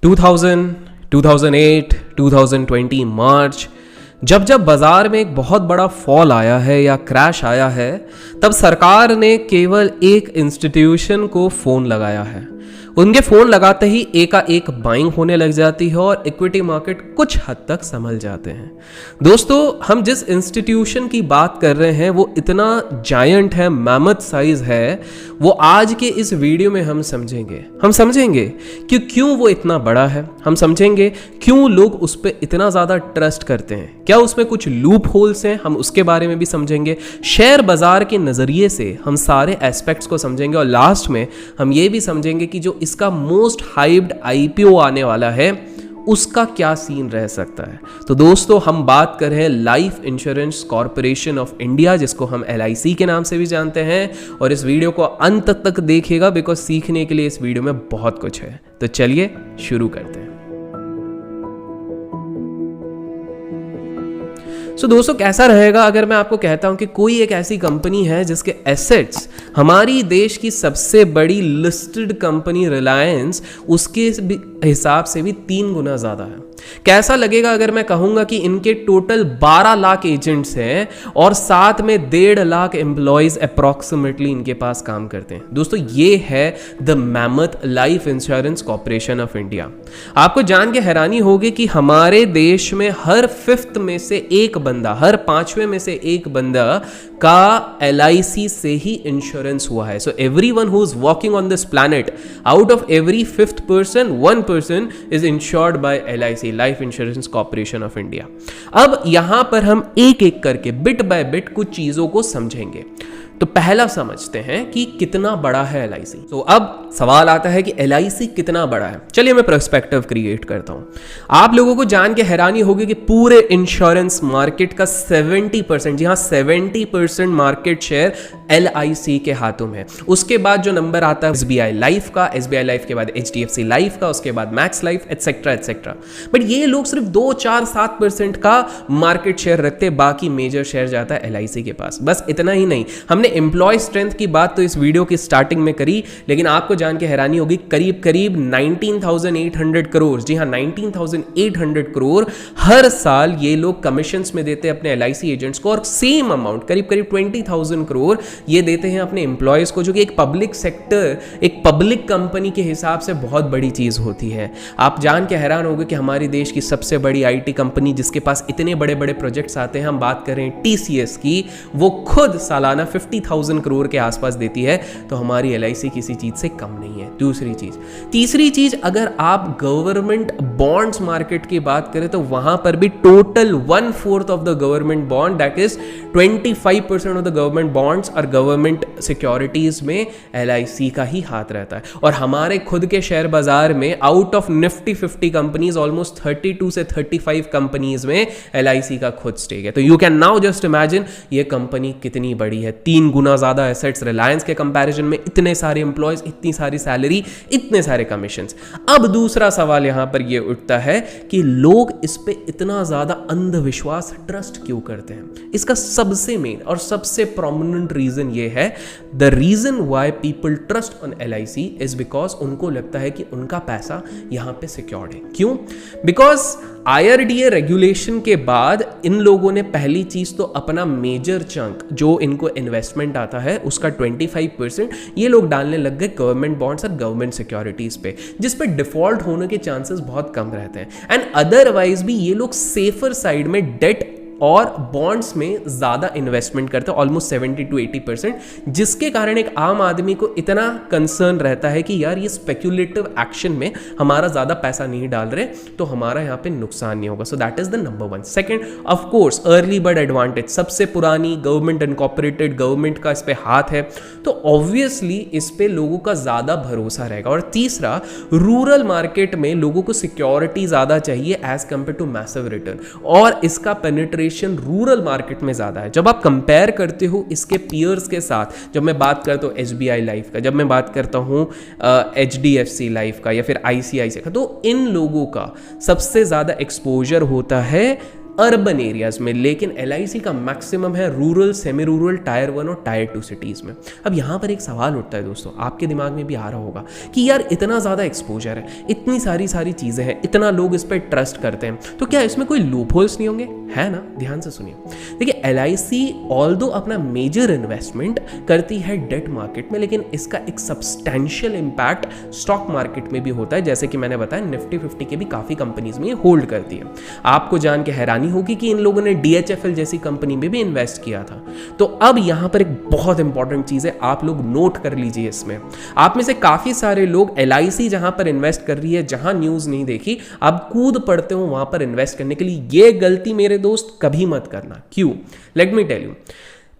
2000, 2008, 2020 मार्च जब बाजार में एक बहुत बड़ा फॉल आया है या क्रैश आया है, तब सरकार ने केवल एक इंस्टीट्यूशन को फ़ोन लगाया है। उनके फ़ोन लगाते ही एकाएक बाइंग होने लग जाती है और इक्विटी मार्केट कुछ हद तक संभल जाते हैं। दोस्तों, हम जिस इंस्टीट्यूशन की बात कर रहे हैं वो इतना जायंट है, मैमथ साइज है, वो आज के इस वीडियो में हम समझेंगे कि क्यों वो इतना बड़ा है। हम समझेंगे क्यों लोग उस पर इतना ज़्यादा ट्रस्ट करते हैं, क्या उसमें कुछ लूप होल्स हैं, हम उसके बारे में भी समझेंगे। शेयर बाजार के नज़रिए से हम सारे एस्पेक्ट्स को समझेंगे और लास्ट में हम ये भी समझेंगे कि जो इसका मोस्ट हाइप्ड आईपीओ आने वाला है उसका क्या सीन रह सकता है। तो दोस्तों, हम बात कर रहे हैं life insurance corporation of India, जिसको हम LIC के नाम से भी जानते हैं। और इस वीडियो को अंत तक देखिएगा बिकॉज सीखने के लिए इस वीडियो में बहुत कुछ है। तो चलिए शुरू करते हैं। सो दोस्तों, कैसा रहेगा अगर मैं आपको कहता हूं कि कोई एक ऐसी कंपनी है जिसके एसेट्स हमारी देश की सबसे बड़ी लिस्टेड कंपनी रिलायंस उसके हिसाब से भी 3 गुना ज़्यादा है। कैसा लगेगा अगर मैं कहूंगा कि इनके टोटल 12 लाख एजेंट्स हैं और साथ में 1.5 लाख एम्प्लॉयज अप्रॉक्सीमेटली इनके पास काम करते हैं। दोस्तों, ये है the mammoth life insurance corporation of India. आपको जान के हैरानी होगी कि हमारे देश में हर 5th में से एक बंदा, हर 5वें में से एक बंदा का LIC से ही इंश्योरेंस हुआ है। So everyone who is walking on this planet, out of every 5th person 1 person is insured by LIC, life insurance corporation of India. अब यहां पर हम एक एक करके बिट बाय बिट कुछ चीजों को समझेंगे। तो पहला समझते हैं कि कितना बड़ा है LIC। तो अब सवाल आता है कि LIC कितना बड़ा है। चलिए मैं पर्सपेक्टिव क्रिएट करता हूं। आप लोगों को जान के हैरानी होगी कि पूरे इंश्योरेंस मार्केट का 70%, जी हां 70% मार्केट शेयर LIC के हाथों में है। उसके बाद जो नंबर आता है SBI लाइफ का, SBI लाइफ के बाद HDFC लाइफ का, उसके बाद max life, etcetera etcetera. But ये लोग सिर्फ 2, 4, 7% का मार्केट शेयर रखते हैं, बाकी मेजर शेयर जाता है LIC के पास। बस इतना ही नहीं, हमने एम्प्लॉय स्ट्रेंथ की बात तो इस वीडियो की स्टार्टिंग में करी, लेकिन आपको जान के हैरानी होगी करीब 19,800 करोड़, जी हां 19,800 करोड़ हर साल ये लोग कमीशंस में देते हैं अपने LIC एजेंट्स को, और सेम अमाउंट करीब 20,000 करोड़ ये देते हैं अपने एम्प्लॉयज को, जो कि एक पब्लिक सेक्टर, एक पब्लिक कंपनी के हिसाब से बहुत बड़ी चीज होती है। आप जान के हैरान होंगे कि हमारे देश की सबसे बड़ी IT कंपनी जिसके पास इतने बड़े बड़े प्रोजेक्ट्स आते हैं, हम बात कर रहे हैं TCS की, वो खुद सालाना 50,000 करोड़ के आसपास देती है। तो हमारी LIC किसी चीज से कम नहीं है। तीसरी चीज, अगर आप गवर्नमेंट बॉन्ड्स मार्केट की बात करें तो वहां पर भी total 1/4 of the government bond, that is 25% of the government bonds और गवर्नमेंट सिक्योरिटीज में LIC का ही हाथ रहता है। और हमारे खुद के शेयर बाजार में out of Nifty 50 companies almost 32 से 35 कंपनीज में LIC का खुद स्टेक है। तो you can now just imagine ये कंपनी कितनी बड़ी है। 3 गुना ज्यादा एसेट्स रिलायंस के कंपैरिजन में, इतने सारे एम्प्लॉयज, इतनी सारी सैलरी, इतने सारे कमीशंस। अब दूसरा सवाल यहां पर यह उठता है कि लोग इस पे इतना ज्यादा अंधविश्वास, ट्रस्ट क्यों करते हैं। इसका सबसे मेन और सबसे प्रोमिनेंट रीजन ये है, the reason why people trust on LIC is because उनको लगता है कि उनका पैसा यहां पे सिक्योर्ड है। क्यों? बिकॉज IRDA रेगुलेशन के बाद इन लोगों ने पहली चीज तो अपना मेजर चंक जो इनको इन्वेस्टमेंट आता है उसका 25% ये लोग डालने लग गए गवर्नमेंट बॉन्ड्स और गवर्नमेंट सिक्योरिटीज पे, जिस पे डिफॉल्ट होने के चांसेस बहुत कम रहते हैं। एंड अदरवाइज भी ये लोग सेफर साइड में डेट और बॉन्ड्स में ज्यादा इन्वेस्टमेंट करते हैं, ऑलमोस्ट 70 to 80%, जिसके कारण एक आम आदमी को इतना कंसर्न रहता है कि यार ये स्पेक्युलेटिव एक्शन में हमारा ज्यादा पैसा नहीं डाल रहे तो हमारा यहाँ पे नुकसान नहीं होगा। So that is the number 1। Second, of course early bird advantage, सबसे पुरानी गवर्नमेंट इनकॉर्पोरेटेड, गवर्नमेंट का इस पे हाथ है तो ऑब्वियसली इस पे लोगों का ज्यादा भरोसा रहेगा। और तीसरा, रूरल मार्केट में लोगों को सिक्योरिटी ज्यादा चाहिए as compare to massive return, और इसका पेनिट्रेशन रूरल मार्केट में ज्यादा है। जब आप कंपेयर करते हो इसके पीयर्स के साथ, जब मैं बात करता हूं SBI लाइफ का, जब मैं बात करता हूं HDFC लाइफ का या फिर ICICI का, तो इन लोगों का सबसे ज्यादा एक्सपोजर होता है अर्बन एरियाज में, लेकिन LIC का मैक्सिमम है रूरल, सेमी रूरल, टायर 1 और टायर 2 सिटीज में। अब यहाँ पर एक सवाल उठता है दोस्तों, आपके दिमाग में भी आ रहा होगा कि यार इतना ज़्यादा एक्सपोजर है, इतनी सारी चीज़ें हैं, इतना लोग इस पर ट्रस्ट करते हैं, तो क्या इसमें कोई लूप होल्स नहीं होंगे? है ना, ध्यान से सुनिए। देखिए LIC ऑल्दो अपना मेजर इन्वेस्टमेंट करती है डेट मार्केट में, लेकिन इसका एक सब्सटैंशियल इंपैक्ट स्टॉक मार्केट में भी होता है। जैसे कि मैंने बताया निफ्टी 50 के भी काफ़ी कंपनीज में ये होल्ड करती है। आपको जान के हैरानी होगी कि इन लोगों ने DHFL जैसी कंपनी में भी इन्वेस्ट किया था। तो अब यहां पर एक बहुत इंपॉर्टेंट चीज है, आप लोग नोट कर लीजिए। इसमें आप में से काफी सारे लोग LIC जहां पर इन्वेस्ट कर रही है, जहां न्यूज नहीं देखी, आप कूद पड़ते हो वहां पर इन्वेस्ट करने के लिए। ये गलती मेरे दोस्त कभी मत करना। क्यों? Let me tell you.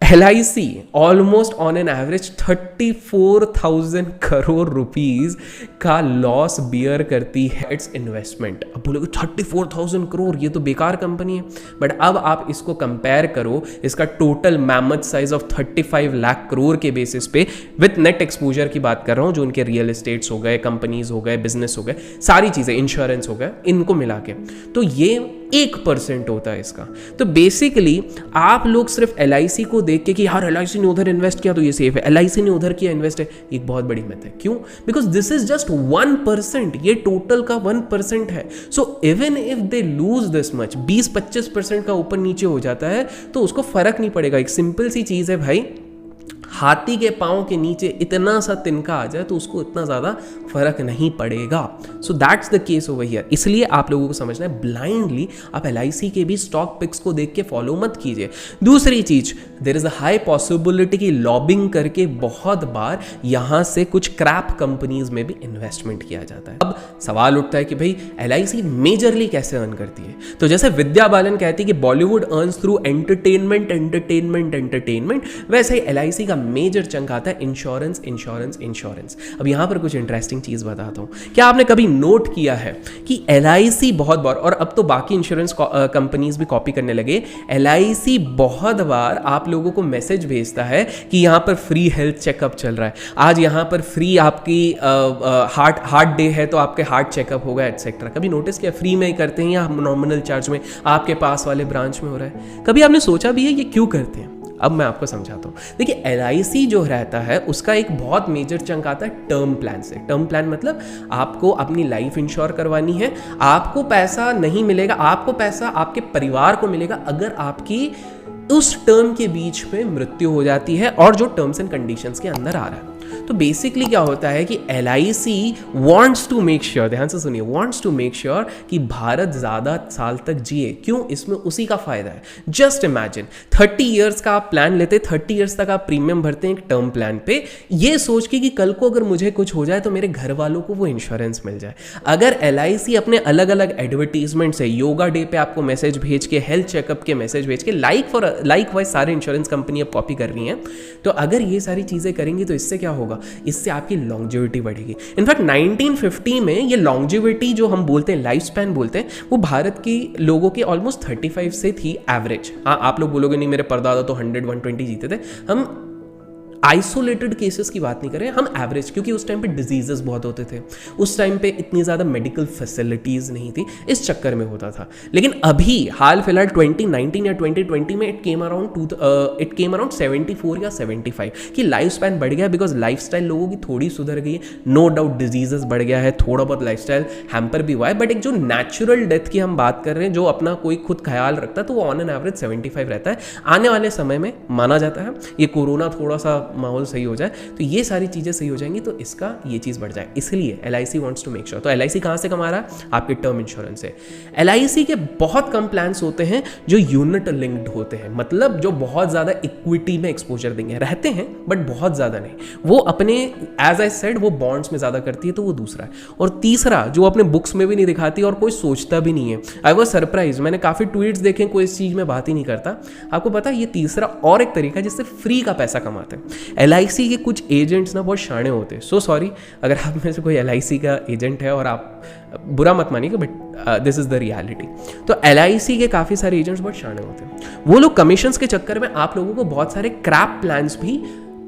LIC almost on an average 34,000 crore rupees का लॉस बियर करती है इट्स इन्वेस्टमेंट। अब बोलोगे 34,000 करोड़, ये तो बेकार कंपनी है। बट अब आप इसको कंपेयर करो इसका total mammoth size of 35 lakh crore के बेसिस पे, विथ नेट एक्सपोजर की बात कर रहा हूं, जो उनके रियल एस्टेट्स हो गए, कंपनीज हो गए, बिजनेस हो गए, सारी चीजें, इंश्योरेंस हो गए, इनको मिला के, तो ये 1% होता है इसका। तो बेसिकली आप लोग सिर्फ LIC को देख के कि यार LIC ने उधर इन्वेस्ट किया तो ये सेफ है, LIC ने उधर किया इन्वेस्ट है, एक बहुत बड़ी मिथ है। क्यों? बिकॉज दिस इज जस्ट 1%, ये टोटल का 1% है। So even if they lose this much, 20-25% का ऊपर नीचे हो जाता है तो उसको फर्क नहीं पड़ेगा। एक सिंपल सी चीज है भाई, हाथी के पांव के नीचे इतना सा तिनका आ जाए तो उसको इतना ज्यादा फर्क नहीं पड़ेगा। So that's the case over here. इसलिए आप लोगों को समझना है, ब्लाइंडली आप LIC के भी स्टॉक पिक्स को देख के फॉलो मत कीजिए। दूसरी चीज, there is a high possibility कि लॉबिंग करके बहुत बार यहां से कुछ क्रैप कंपनीज में भी इन्वेस्टमेंट किया जाता है। अब सवाल उठता है कि भाई LIC मेजरली कैसे अर्न करती है? तो जैसे विद्या बालन कहती है कि बॉलीवुड अर्न्स थ्रू एंटरटेनमेंट, वैसे ही LIC का मेजर चंक आता है इंश्योरेंस। अब यहां पर कुछ इंटरेस्टिंग चीज बताता हूं। क्या आपने कभी नोट किया है कि LIC बहुत बार, और अब तो बाकी इंश्योरेंस कंपनीज भी कॉपी करने लगे, LIC बहुत बार आप लोगों को मैसेज भेजता है कि यहां पर फ्री हेल्थ चेकअप चल रहा है, आज यहां पर फ्री आपकी हार्ट डे है तो आपके हार्ट चेकअप होगा, एटसेट्रा। कभी नोटिस किया? फ्री में करते हैं या नॉमिनल चार्ज में आपके पास वाले ब्रांच में हो रहा है? कभी आपने सोचा भी है ये क्यों करते हैं? अब मैं आपको समझाता हूँ। देखिए LIC जो रहता है उसका एक बहुत मेजर चंक आता है टर्म प्लान से। टर्म प्लान मतलब आपको अपनी लाइफ इंश्योर करवानी है, आपको पैसा नहीं मिलेगा, आपको पैसा आपके परिवार को मिलेगा अगर आपकी उस टर्म के बीच में मृत्यु हो जाती है और जो टर्म्स एंड कंडीशंस के अंदर आ रहा है। तो बेसिकली क्या होता है कि LIC wants to make sure, ध्यान से सुनिए, wants to make sure कि भारत ज़्यादा साल तक जिए। क्यों? इसमें उसी का फायदा है। जस्ट इमेजिन 30 ईयर्स का आप प्लान लेते, 30 ईयर्स तक आप प्रीमियम भरते हैं एक टर्म प्लान पे, ये सोच के कि कल को अगर मुझे कुछ हो जाए तो मेरे घर वालों को वो इंश्योरेंस मिल जाए। अगर LIC अपने अलग अलग एडवर्टीजमेंट से, योगा डे पे आपको मैसेज भेज के, हेल्थ चेकअप के मैसेज भेज के, लाइक वाइज सारे इंश्योरेंस कंपनी अब कॉपी कर रही हैं, तो अगर ये सारी चीज़ें करेंगी तो इससे क्या होगा? इससे आपकी लॉन्जेविटी बढ़ेगी। इनफैक्ट 1950 में ये लॉन्जेविटी जो हम बोलते हैं, लाइफ स्पैन बोलते हैं, वो भारत की लोगों के ऑलमोस्ट 35 से थी एवरेज। हाँ, आप लोग बोलोगे नहीं मेरे परदादा तो 100-120 जीते थे। हम आइसोलेटेड केसेस की बात नहीं कर रहे हैं, हम एवरेज, क्योंकि उस टाइम पे डिजीजेस बहुत होते थे, उस टाइम पे इतनी ज़्यादा मेडिकल फैसिलिटीज़ नहीं थी, इस चक्कर में होता था। लेकिन अभी हाल फिलहाल 2019 या 2020 में इट केम अराउंड 74 या 75 कि लाइफ स्पैन बढ़ गया, बिकॉज लाइफ स्टाइल लोगों की थोड़ी सुधर गई है। नो डाउट डिजीजेस बढ़ गया है, थोड़ा बहुत लाइफ स्टाइल हैम्पर भी हुआ है, बट एक जो नेचुरल डेथ की हम बात कर रहे हैं, जो अपना कोई खुद ख्याल रखता है, तो वो ऑन एन एवरेज 75 रहता है। आने वाले समय में माना जाता है ये कोरोना थोड़ा सा माहौल सही हो जाए तो ये सारी चीजें सही हो जाएंगी, तो इसका ये चीज बढ़ जाए। इसलिए LIC wants to make sure. तो LIC कहां से कमा रहा है? आपके टर्म इंश्योरेंस से। LIC के बहुत कम प्लान्स होते हैं जो यूनिट लिंक्ड होते हैं, मतलब जो बहुत ज्यादा इक्विटी में एक्सपोजर देंगे, रहते हैं बट बहुत ज्यादा नहीं। वो अपने, एज आई सेड, वो बॉन्ड्स में ज्यादा करती है, तो वो दूसरा है। और तीसरा जो अपने बुक्स में भी नहीं दिखाती और कोई सोचता भी नहीं है, आई वाज सरप्राइज, मैंने काफी ट्वीट्स देखे, कोई इस चीज में बात ही नहीं करता। आपको पता है ये तीसरा और एक तरीका जिससे फ्री का पैसा कमाते हैं। LIC के कुछ एजेंट्स ना बहुत शाणे होते हैं। सो सॉरी अगर आप में से कोई LIC का एजेंट है, और आप बुरा मत मानिएगा, but this is the reality. तो LIC के काफ़ी सारे एजेंट्स बहुत शाणे होते हैं। वो लोग कमीशंस के चक्कर में आप लोगों को बहुत सारे क्रैप प्लान्स भी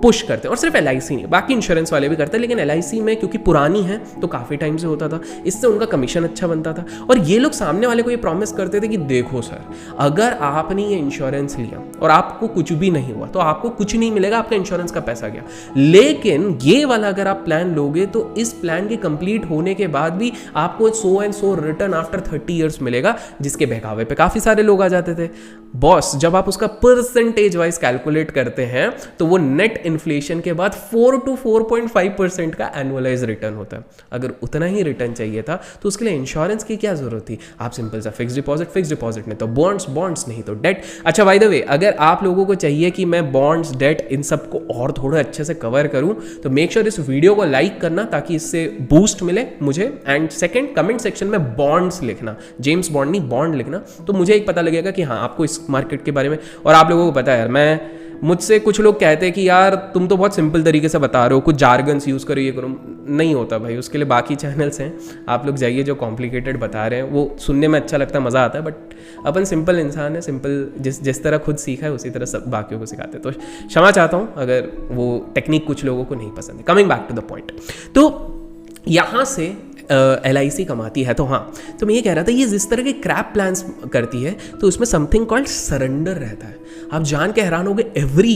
पुश करते हैं। और सिर्फ LIC नहीं, बाकी इंश्योरेंस वाले भी करते हैं, लेकिन LIC में क्योंकि पुरानी है तो काफ़ी टाइम से होता था, इससे उनका कमीशन अच्छा बनता था। और ये लोग सामने वाले को ये प्रॉमिस करते थे कि देखो सर, अगर आपने ये इंश्योरेंस लिया और आपको कुछ भी नहीं हुआ तो आपको कुछ नहीं मिलेगा, आपका इंश्योरेंस का पैसा गया। लेकिन ये वाला अगर आप प्लान लोगे तो इस प्लान के कंप्लीट होने के बाद भी आपको so and so return after 30 years मिलेगा, जिसके बहकावे पे काफ़ी सारे लोग आ जाते थे। बॉस, जब आप उसका परसेंटेज वाइज कैलकुलेट करते हैं तो वो नेट इन्फ्लेशन के बाद 4 to 4.5% का एनुअलाइज रिटर्न होता है। अगर उतना ही रिटर्न चाहिए था तो उसके लिए इंश्योरेंस की क्या जरूरत थी? आप सिंपल सा फिक्स डिपॉजिट नहीं तो बॉन्ड्स नहीं तो डेट। अच्छा, बाय द वे, अगर आप लोगों को चाहिए कि मैं बॉन्ड्स, डेट, इन सबको और थोड़ा अच्छे से कवर करूं तो मेक श्योर इस वीडियो को लाइक करना ताकि इससे बूस्ट मिले मुझे। एंड सेकंड, कमेंट सेक्शन में बॉन्ड्स लिखना, जेम्स बॉन्ड नहीं बॉन्ड लिखना, तो मुझे एक पता लगेगा कि हाँ आपको इस मार्केट के बारे में। और आप लोगों को पता है यार, मुझसे कुछ लोग कहते हैं कि यार तुम तो बहुत सिंपल तरीके से बता रहे हो, कुछ जार्गन्स यूज़ करो, ये करो। नहीं होता भाई, उसके लिए बाकी चैनल्स हैं, आप लोग जाइए, जो कॉम्प्लिकेटेड बता रहे हैं वो सुनने में अच्छा लगता है, मज़ा आता है, बट अपन सिंपल इंसान है, सिंपल जिस तरह खुद सीखा है उसी तरह सब बाकियों को सिखाते हैं। तो क्षमा चाहता हूँ अगर वो टेक्निक कुछ लोगों को नहीं पसंद है। Coming back to the point, तो यहाँ से LIC कमाती है। तो हाँ, तो मैं ये कह रहा था, ये जिस तरह के क्रैप प्लान्स करती है तो उसमें समथिंग कॉल्ड सरेंडर रहता है। आप जान के हैरान होगे, एवरी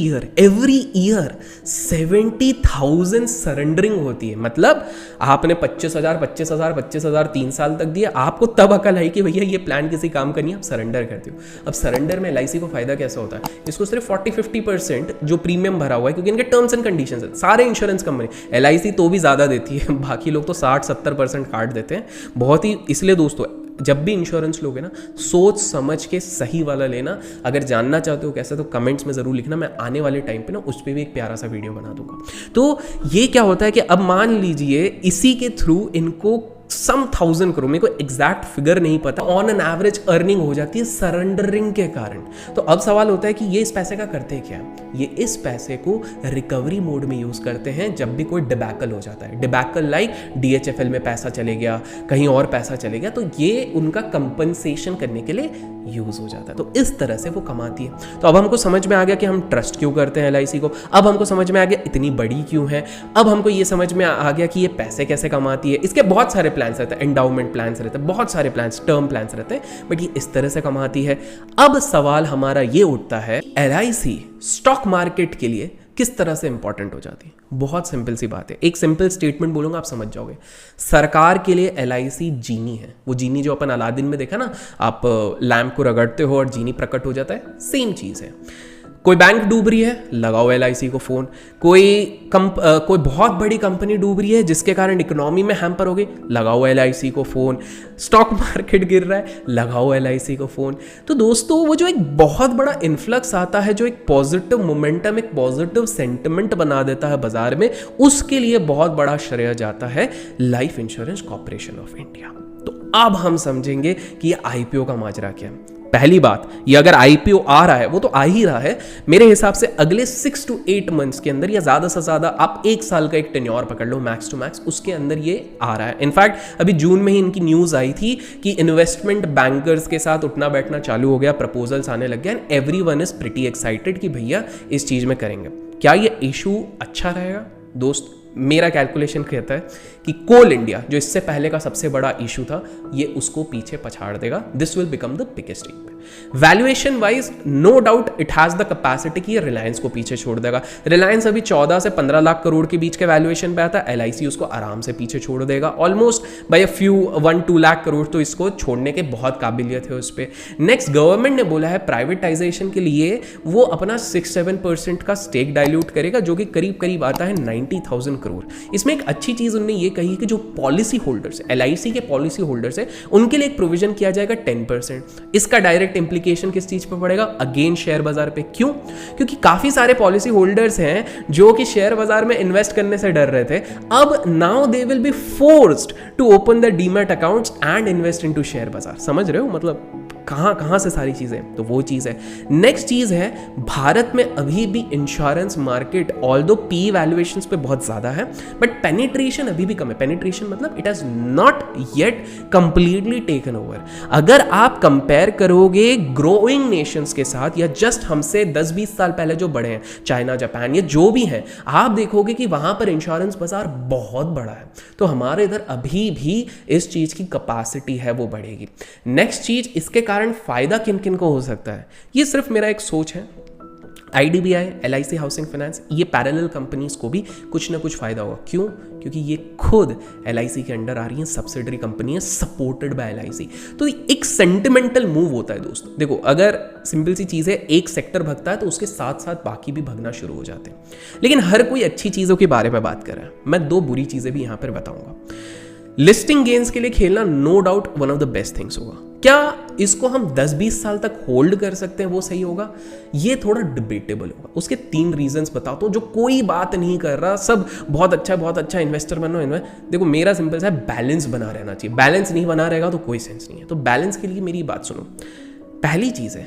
ईयर 70,000 सरेंडरिंग होती है। मतलब आपने 25,000 3 साल तक दिया, आपको तब अकल आई कि भैया ये प्लान किसी काम का नहीं, आप सरेंडर करते हो। अब सरेंडर में LIC को फायदा कैसा होता है? इसको सिर्फ 40-50% जो प्रीमियम भरा हुआ है, क्योंकि इनके टर्म्स एंड कंडीशंस है, सारे इंश्योरेंस कंपनी, LIC तो भी ज़्यादा देती है, बाकी लोग तो 60-70% काट देते हैं। बहुत ही, इसलिए दोस्तों जब भी इंश्योरेंस लोगे ना, सोच समझ के सही वाला लेना। अगर जानना चाहते हो कैसे तो कमेंट्स में ज़रूर लिखना, मैं आने वाले टाइम पे ना उस पर भी एक प्यारा सा वीडियो बना दूंगा। तो ये क्या होता है कि अब मान लीजिए इसी के थ्रू इनको सम 1000 करोड़, मेरे को एग्जैक्ट फिगर नहीं पता, ऑन एन एवरेज अर्निंग हो जाती है सरेंडरिंग के कारण। तो अब सवाल होता है कि ये इस पैसे का करते हैं क्या? ये इस पैसे को रिकवरी मोड में यूज करते हैं जब भी कोई डिबैकल हो जाता है। डिबैकल लाइक DHFL में पैसा चले गया, कहीं और पैसा चले गया, तो ये उनका कंपनसेशन करने के लिए यूज हो जाता है। तो इस तरह से वो कमाती है। तो अब हमको समझ में आ गया कि हम ट्रस्ट क्यों करते हैं LIC को, अब हमको समझ में आ गया इतनी बड़ी क्यों है, अब हमको ये समझ में आ गया कि ये पैसे कैसे कमाती है। इसके बहुत सारे प्लान्स रहते हैं, एंडाउमेंट प्लान्स रहते हैं, बहुत सारे प्लान्स, टर्म प्लान्स रहते हैं, बट ये इस तरह से कमाती है। अब सवाल हमारा ये उठता है, LIC स्टॉक मार्केट के लिए किस तरह से इंपॉर्टेंट हो जाती है? बहुत सिंपल सी बात है, एक सिंपल स्टेटमेंट बोलूंगा आप समझ जाओगे। सरकार के लिए LIC जीनी है। वो जीनी जो अपन अलादीन में देखा ना, आप लैंप को रगड़ते हो और जीनी प्रकट हो जाता है, सेम चीज है। कोई बैंक डूब रही है, लगाओ LIC को फोन। कोई बहुत बड़ी कंपनी डूब रही है जिसके कारण इकोनॉमी में हैम्पर हो गई, लगाओ LIC को फोन। स्टॉक मार्केट गिर रहा है, लगाओ LIC को फोन। तो दोस्तों वो जो एक बहुत बड़ा इन्फ्लक्स आता है, जो एक पॉजिटिव मोमेंटम, एक पॉजिटिव सेंटिमेंट बना देता है बाजार में, उसके लिए बहुत बड़ा श्रेय जाता है life insurance corporation of India. तो अब हम समझेंगे कि ये IPO का माजरा क्या है। पहली बात, ये अगर IPO आ रहा है, वो तो आ ही रहा है, मेरे हिसाब से अगले 6 to 8 मंथ्स के अंदर, या ज्यादा से ज्यादा आप 1 साल का एक टेन्योर पकड़ लो मैक्स टू मैक्स, उसके अंदर ये आ रहा है। इनफैक्ट अभी जून में ही इनकी न्यूज आई थी कि इन्वेस्टमेंट बैंकर्स के साथ उठना बैठना चालू हो गया, प्रपोजल्स आने लग गए, and everyone is pretty excited कि भैया इस चीज में करेंगे। क्या ये इशू अच्छा रहेगा? दोस्त, मेरा कैलकुलेशन कहता है कि कोल इंडिया, जो इससे पहले का सबसे बड़ा इशू था, ये उसको पीछे पछाड़ देगा। This will become the biggest issue. Valuation wise no doubt it has the capacity कि ये रिलायंस को पीछे छोड़ देगा। रिलायंस अभी 14 से 15 लाख करोड़ के बीच के वैल्यूएशन पे आता है, LIC उसको आराम से पीछे छोड़ देगा, almost by a few 1-2 lakh crore, तो इसको छोड़ने के बहुत काबिलियत है उस पर। नेक्स्ट, गवर्नमेंट ने बोला है प्राइवेटाइजेशन के लिए वो अपना 6-7% का स्टेक डाइल्यूट करेगा, जो कि करीब करीब आता है 90,000 करोड़। इसमें एक अच्छी चीज उन्होंने ये कही कि जो पॉलिसी होल्डर्स है, LIC के पॉलिसी होल्डर्स है, उनके लिए एक प्रोविजन किया जाएगा 10%। इसका डायरेक्ट इंप्लीकेशन किस चीज पर पड़ेगा? अगेन शेयर बाजार पे। क्यों? क्योंकि काफी सारे पॉलिसी होल्डर्स हैं जो कि शेयर बाजार में इन्वेस्ट करने से डर रहे थे, अब now they will be forced to open the demat accounts and invest into share बाजार। समझ रहे हो? मतलब कहाँ से सारी चीज़ें, तो वो चीज़ है। नेक्स्ट चीज़ है, भारत में अभी भी insurance market although P valuations पे बहुत ज़्यादा है, बट पेनिट्रेशन अभी भी कम है। पेनिट्रेशन मतलब it has not yet completely taken over. अगर आप कंपेयर करोगे ग्रोइंग नेशंस के साथ, या जस्ट हमसे 10-20 साल पहले जो बड़े हैं, चाइना, जापान, या जो भी हैं, आप देखोगे कि वहाँ पर इंश्योरेंस बाजार बहुत बड़ा है। तो हमारे इधर अभी भी इस चीज़ की कैपेसिटी है, वो बढ़ेगी। नेक्स्ट चीज़, इसके कारण फ़ायदा किन किन को हो सकता है, ये सिर्फ मेरा एक सोच है। IDBI, LIC हाउसिंग फाइनेंस, ये पैरेलल कंपनीज को भी कुछ ना कुछ फ़ायदा होगा। क्यों? क्योंकि ये खुद LIC के अंडर आ रही हैं, सब्सिडरी कंपनी है, सपोर्टेड बाय LIC। तो एक सेंटिमेंटल मूव होता है दोस्तों। देखो, अगर सिंपल सी चीज़ है, एक सेक्टर भगता है तो उसके साथ साथ बाकी भी भगना शुरू हो जाते हैं। लेकिन हर कोई अच्छी चीज़ों के बारे में बात कर रहा है, मैं 2 बुरी चीज़ें भी यहाँ पर बताऊँगा। लिस्टिंग गेन्स के लिए खेलना no doubt one of the best things होगा। क्या इसको हम 10-20 साल तक होल्ड कर सकते हैं, वो सही होगा? ये थोड़ा डिबेटेबल होगा। उसके 3 रीजंस बताता हूं, जो कोई बात नहीं कर रहा, सब बहुत अच्छा इन्वेस्टर बनो। देखो, मेरा सिंपल सा है, बैलेंस बना रहना चाहिए। बैलेंस नहीं बना रहेगा तो कोई सेंस नहीं है। तो बैलेंस के लिए मेरी बात सुनो। पहली चीज़ है,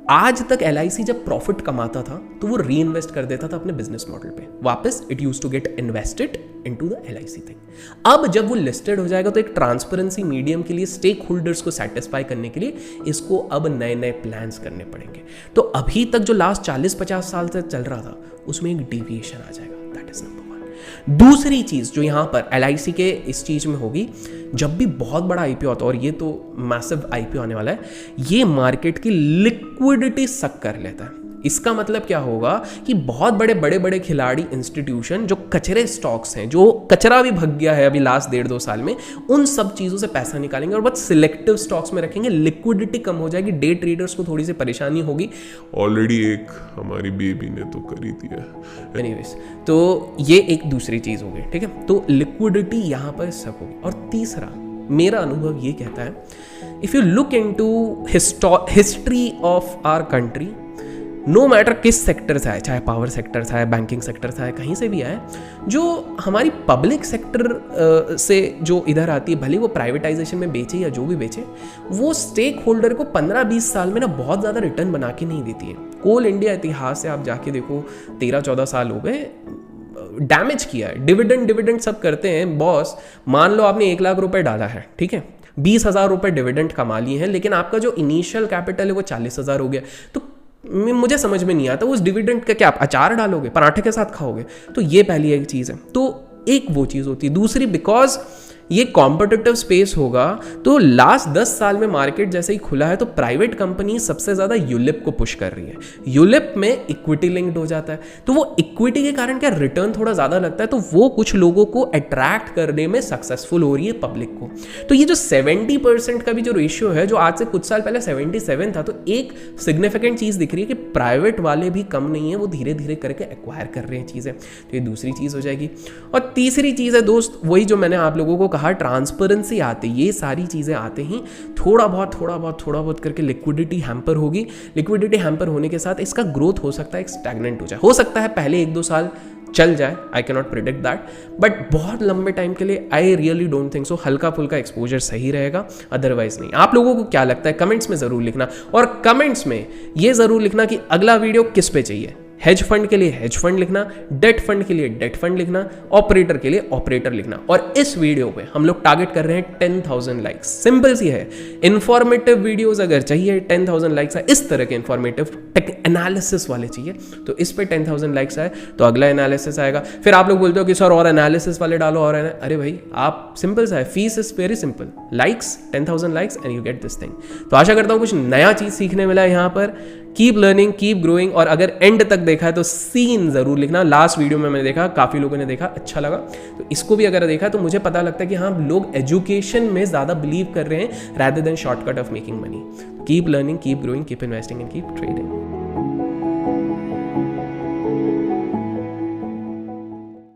आज तक LIC जब प्रॉफिट कमाता था तो वो री इन्वेस्ट कर देता था अपने बिजनेस मॉडल पे वापस। It use to get invested into the LIC thing. अब जब वो लिस्टेड हो जाएगा तो एक ट्रांसपेरेंसी मीडियम के लिए, स्टेक होल्डर्स को सेटिस्फाई करने के लिए, इसको अब नए नए प्लान्स करने पड़ेंगे। तो अभी तक जो लास्ट 40-50 साल से चल रहा था, उसमें एक डेविएशन आ जाएगा। That is number 1। दूसरी चीज जो यहाँ पर LIC के इस चीज में होगी, जब भी बहुत बड़ा IPO होता है, और ये तो मैसिव IPO आने वाला है, ये मार्केट की लिक्विडिटी सक कर लेता है। इसका मतलब क्या होगा कि बहुत बड़े खिलाड़ी, इंस्टीट्यूशन, जो कचरे स्टॉक्स हैं, जो कचरा भी भग गया है अभी लास्ट 1.5-2 साल में, उन सब चीज़ों से पैसा निकालेंगे और बहुत सिलेक्टिव स्टॉक्स में रखेंगे। लिक्विडिटी कम हो जाएगी, डे ट्रेडर्स को थोड़ी सी परेशानी होगी। ऑलरेडी एक हमारी बेबी ने तो करी दिया। एनीवेज, तो ये एक दूसरी चीज़ होगी, ठीक है। तो लिक्विडिटी यहाँ पर सब होगी। और तीसरा, मेरा अनुभव ये कहता है, if you look into history of our country, no matter किस सेक्टर से आए, चाहे पावर सेक्टर से आए, बैंकिंग सेक्टर से आए, कहीं से भी आए, जो हमारी पब्लिक सेक्टर से जो इधर आती है, भले वो प्राइवेटाइजेशन में बेचे या जो भी बेचे, वो स्टेक होल्डर को 15-20 साल में ना बहुत ज़्यादा रिटर्न बना के नहीं देती है। कोल इंडिया इतिहास से आप जाके देखो, 13-14 साल हो गए, डैमेज किया है। डिविडेंड सब करते हैं बॉस। मान लो आपने 1 लाख रुपए डाला है, ठीक है, 20,000 रुपए डिविडेंड कमा लिए हैं, लेकिन आपका जो इनिशियल कैपिटल है वो 40,000 हो गया। तो मुझे समझ में नहीं आता, उस डिविडेंड का क्या आप अचार डालोगे, पराठे के साथ खाओगे? तो ये पहली एक चीज़ है। तो एक वो चीज़ होती है। दूसरी, बिकॉज ये कॉम्पिटिटिव स्पेस होगा, तो लास्ट 10 साल में मार्केट जैसे ही खुला है तो प्राइवेट कंपनी सबसे ज़्यादा यूलिप को पुश कर रही है। यूलिप में इक्विटी लिंक्ड हो जाता है, तो वो इक्विटी के कारण क्या रिटर्न थोड़ा ज़्यादा लगता है, तो वो कुछ लोगों को अट्रैक्ट करने में सक्सेसफुल हो रही है पब्लिक को। तो ये जो 70% का भी जो रेशियो है, जो आज से कुछ साल पहले 77 था, तो एक सिग्निफिकेंट चीज़ दिख रही है कि प्राइवेट वाले भी कम नहीं है, वो धीरे धीरे करके एक्वायर कर रहे हैं चीज़ें। तो ये दूसरी चीज़ हो जाएगी। और तीसरी चीज़ है दोस्त, वही जो मैंने आप लोगों को कहा, ट्रांसपेरेंसी आते, ये सारी चीज़ें आते ही थोड़ा बहुत करके लिक्विडिटी हैम्पर होगी। लिक्विडिटी हैम्पर होने के साथ इसका ग्रोथ हो सकता है एक स्टैग्नेंट हो जाए, हो सकता है पहले 1-2 साल चल जाए, I can not predict that, but बहुत लंबे टाइम के लिए I really don't think so. हल्का फुल्का एक्सपोजर सही रहेगा, अदरवाइज नहीं। आप लोगों को क्या लगता है कमेंट्स में ज़रूर लिखना, और कमेंट्स में ये ज़रूर लिखना कि अगला वीडियो किस पे चाहिए। हेज फंड के लिए हेज फंड लिखना, डेट फंड के लिए डेट फंड लिखना, ऑपरेटर के लिए ऑपरेटर लिखना। और इस वीडियो पे हम लोग टारगेट कर रहे हैं 10,000 लाइक्स। सिंपल सी है, इंफॉर्मेटिव वीडियोस अगर चाहिए, 10,000 लाइक्स है, इस तरह के इंफॉर्मेटिव एनालिसिस वाले चाहिए, तो इस पे 10,000 लाइक्स आए तो अगला एनालिसिस आएगा। फिर आप लोग बोलते हो कि सर और एनालिसिस वाले डालो, और अरे भाई, आप सिंपल सा है, fees is very simple, likes, 10,000 likes and you get this thing. तो आशा करता हूँ कुछ नया चीज़ सीखने मिला है यहाँ पर। कीप लर्निंग, कीप ग्रोइंग, और अगर एंड तक देखा है तो सीन जरूर लिखना। लास्ट वीडियो में मैंने देखा काफ़ी लोगों ने देखा, अच्छा लगा, तो इसको भी अगर देखा तो मुझे पता लगता है कि हाँ, लोग एजुकेशन में ज़्यादा बिलीव कर रहे हैं rather than shortcut of making money. Keep learning, keep growing, keep investing and keep trading.